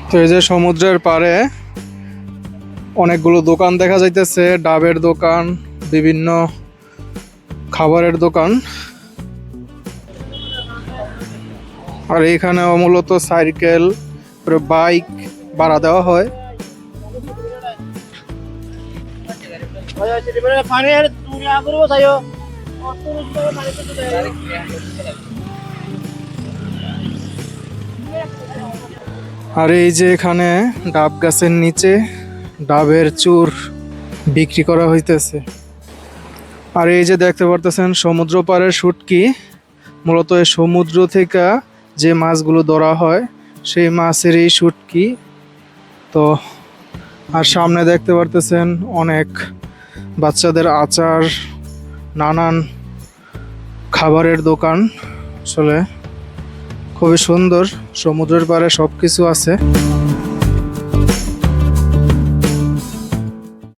তো এই যে সমুদ্রের পাড়ে অনেকগুলো দোকান দেখা যাইতেছে, ডাবের দোকান, বিভিন্ন খাবারের দোকান। আর এখানে মূলত সাইকেল, বাইক ভাড়া দেওয়া হয়। আর এই যে এখানে ডাব গাছের নিচে ডাবের চুর বিক্রি করা হইতেছে। আর এই যে দেখতে পারতেছেন সমুদ্র পাড়ের শুটকি, মূলত এই সমুদ্র থেকে যে মাছগুলো ধরা হয় সেই মাছের এই শুটকি। তো আর সামনে দেখতে পারতেছেন অনেক বাচ্চাদের আচার, নানান খাবারের দোকান। আসলে খুবই সুন্দর, সমুদ্রের পাড়ে সব কিছু আছে।